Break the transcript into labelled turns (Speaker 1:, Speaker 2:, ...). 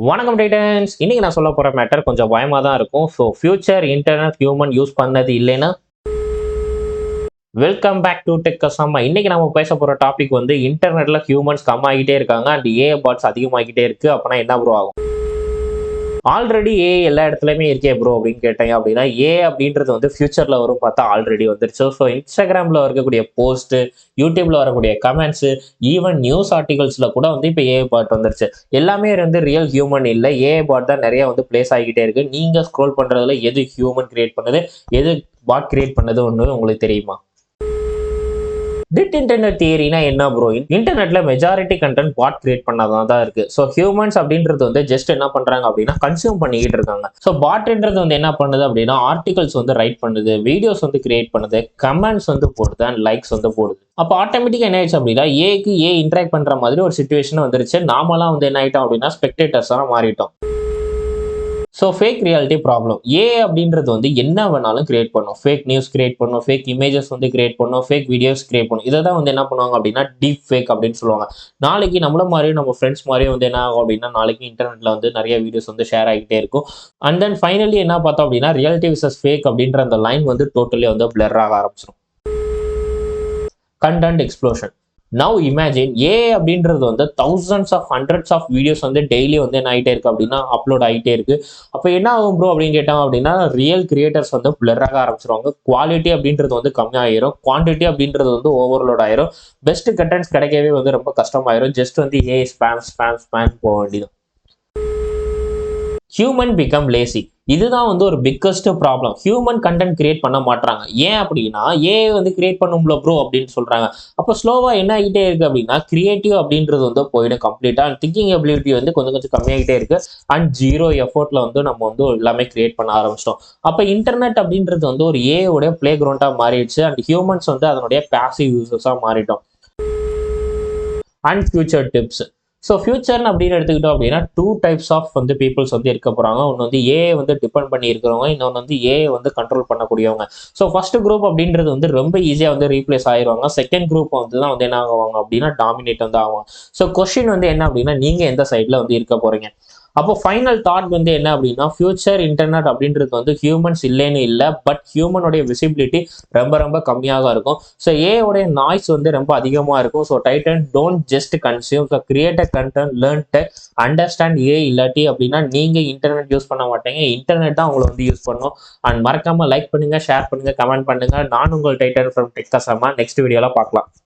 Speaker 1: வணக்கம் டைட்டன்ஸ். இன்னைக்கு நான் சொல்ல போற மேட்டர் கொஞ்சம் பயமா தான் இருக்கும். So future internet human use பண்ணது இல்லைன்னா வெல்கம் பேக் டு டெக் கசாமா. இன்னைக்கு நம்ம பேச போற டாபிக் வந்து இன்டர்நெட்ல ஹியூமன்ஸ் கம்மாகிட்டே இருக்காங்க அண்ட் ஏஐ பாட்ஸ் அதிகமாகிட்டே இருக்கு. அப்பனா என்ன ப்ரோ ஆகும்? ஆல்ரெடி ஏஐ எல்லா இடத்துலையுமே இருக்கே ப்ரோ அப்படின்னு கேட்டீங்க அப்படின்னா ஏஐ அப்படின்றது வந்து ஃபியூச்சரில் வரும் பார்த்தா ஆல்ரெடி வந்துருச்சு. ஸோ இன்ஸ்டாகிராமில் இருக்கக்கூடிய போஸ்ட்டு, யூடியூப்ல வரக்கூடிய கமெண்ட்ஸு, ஈவன் நியூஸ் ஆர்டிகல்ஸில் கூட வந்து இப்போ ஏஐ பாட் வந்துருச்சு. எல்லாமே வந்து ரியல் ஹியூமன் இல்லை, ஏஐ பாட் தான் நிறைய வந்து பிளேஸ் ஆகிக்கிட்டே இருக்கு. நீங்கள் ஸ்க்ரோல் பண்ணுறதுல எது ஹியூமன் கிரியேட் பண்ணுது, எது பாட் கிரியேட் பண்ணது ஒன்று உங்களுக்கு தெரியுமா? டிட் இன்டர்நெட் தியரினா என்ன ப்ரோ? இன்டர்நெட்ல மெஜாரிட்டி கண்டென்ட் பாட் கிரியேட் பண்ணாதான் தான் இருக்கு. ஸோ ஹியூமன்ஸ் அப்படின்றது வந்து ஜஸ்ட் என்ன பண்றாங்க அப்படின்னா கன்சியூம் பண்ணிக்கிட்டு இருக்காங்க. ஸோ பாட்ன்றது வந்து என்ன பண்ணுது அப்படின்னா ஆர்டிகல்ஸ் வந்து ரைட் பண்ணுது, வீடியோஸ் வந்து கிரியேட் பண்ணுது, கமெண்ட்ஸ் வந்து போடுது அண்ட் லைக்ஸ் வந்து போடுது. அப்போ ஆட்டோமேட்டிக்கா என்ன ஆயிடுச்சு அப்படின்னா ஏக்கு இன்டராக்ட் பண்ற மாதிரி ஒரு சுச்சுவேஷன் வந்துருச்சு. நாமெல்லாம் வந்து என்ன ஆயிட்டோம் அப்படின்னா ஸ்பெக்டேட்டர்ஸா மாறிட்டோம். So fake reality problem. அப்படின்றது வந்து என்ன வேணாலும் கிரியேட் பண்ணும். ஃபேக் நியூஸ் கிரியேட் பண்ணும், ஃபேக் இமேஜஸ் வந்து கிரியேட் பண்ணும், ஃபேக் வீடியோஸ் கிரியேட் பண்ணும். இதை தான் வந்து என்ன பண்ணுவாங்க அப்படின்னா டீப் ஃபேக் அப்படின்னு சொல்லுவாங்க. நாளைக்கு நம்மள மாதிரியும் நம்ம ஃப்ரெண்ட்ஸ் மாதிரியும் வந்து என்ன ஆகும் அப்படின்னா நாளைக்கு இன்டர்நெட்ல வந்து நிறைய வீடியோஸ் வந்து ஷேர் ஆகிட்டே இருக்கும். அண்ட் தென் ஃபைனலி என்ன பார்த்தோம் அப்படின்னா ரியாலிட்டி விசஸ் ஃபேக் அப்படின்ற அந்த லைன் வந்து டோட்டலி வந்து பிளர் ஆக ஆரம்பிச்சிடும். Content explosion. நவ் இமேஜின் அப்படின்றது வந்து thousands of hundreds of videos வந்து டெய்லி வந்து என்ன ஆகிட்டே இருக்கு அப்படின்னா அப்லோட் ஆகிட்டே இருக்கு. அப்போ என்ன ஆகும் ப்ரோ அப்படின்னு கேட்டாங்க அப்படின்னா ரியல் கிரியேட்டர்ஸ் வந்து பிளராக ஆரம்பிச்சிருவாங்க. குவாலிட்டி அப்படின்றது வந்து கம்மியாயிரும், குவான்டிட்டி அப்படின்றது வந்து ஓவர்லோட் ஆயிரும். பெஸ்ட் கண்டென்ட்ஸ் கிடைக்கவே வந்து ரொம்ப கஷ்டமாயிரும். ஜஸ்ட் வந்து ஸ்பேம் போக வேண்டியது. Human become lazy. இதுதான் வந்து ஒரு biggest problem. Human content create பண்ண மாட்டாங்க. ஏன் அப்படின்னா ஏஐ வந்து கிரியேட் பண்ணும்ல ப்ரோ அப்படின்னு சொல்றாங்க. அப்போ ஸ்லோவா என்ன ஆகிட்டே இருக்கு அப்படின்னா கிரியேட்டிவ் அப்படின்றது வந்து போயிடும் கம்ப்ளீட்டா. திங்கிங் எபிலிட்டி வந்து கொஞ்சம் கொஞ்சம் கம்மியாகிட்டே இருக்கு. அண்ட் ஜீரோ எஃபோர்ட்ல வந்து நம்ம வந்து எல்லாமே கிரியேட் பண்ண ஆரம்பிச்சிட்டோம். அப்போ இன்டர்நெட் அப்படின்றது வந்து ஒரு ஏஐயோட பிளே கிரவுண்டா மாறிடுச்சு. அண்ட் ஹியூமன்ஸ் வந்து அதனுடைய பாசிவ் யூசர்ஸா மாறிட்டோம். And future tips. ஸோ ஃபியூச்சர்னு அப்படின்னு எடுத்துக்கிட்டோம் அப்படின்னா டூ டைப்ஸ் ஆஃப் வந்து பீப்புள்ஸ் வந்து இருக்க போகிறாங்க. ஒன்று வந்து ஏஐ வந்து டிபெண்ட் பண்ணி இருக்கிறவங்க, இன்னொன்று வந்து ஏஐ வந்து கண்ட்ரோல் பண்ணக்கூடியவங்க. ஸோ ஃபர்ஸ்ட் குரூப் அப்படின்றது வந்து ரொம்ப ஈஸியாக வந்து ரீப்ளேஸ் ஆயிடுவாங்க. செகண்ட் குரூப் வந்து தான் வந்து என்ன ஆகுவாங்க அப்படின்னா டாமினேட் வந்து ஆகும். ஸோ கொஸ்டின் வந்து என்ன அப்படின்னா நீங்கள் எந்த சைடில் வந்து இருக்க போகிறீங்க? அப்போ ஃபைனல் தாட் வந்து என்ன அப்படின்னா ஃபியூச்சர் இன்டர்நெட் அப்படின்றது வந்து ஹியூமன்ஸ் இல்லைன்னு இல்லை, பட் ஹியூமனுடைய விசிபிலிட்டி ரொம்ப ரொம்ப கம்மியாக இருக்கும். ஸோ ஏயோடைய நாய்ஸ் வந்து ரொம்ப அதிகமாக இருக்கும். So titan don't just consume, so create a content, learn tech, understand a. இல்லாட்டி அப்படின்னா நீங்கள் இன்டர்நெட் யூஸ் பண்ண மாட்டீங்க, இன்டர்நெட் தான் உங்களை வந்து யூஸ் பண்ணும். அண்ட் மறக்காம லைக் பண்ணுங்க, ஷேர் பண்ணுங்க, கமெண்ட் பண்ணுங்க. நான் உங்கள் டைட்டன் ஃப்ரம் டெக் கசாமா. நெக்ஸ்ட் வீடியோல பார்க்கலாம்.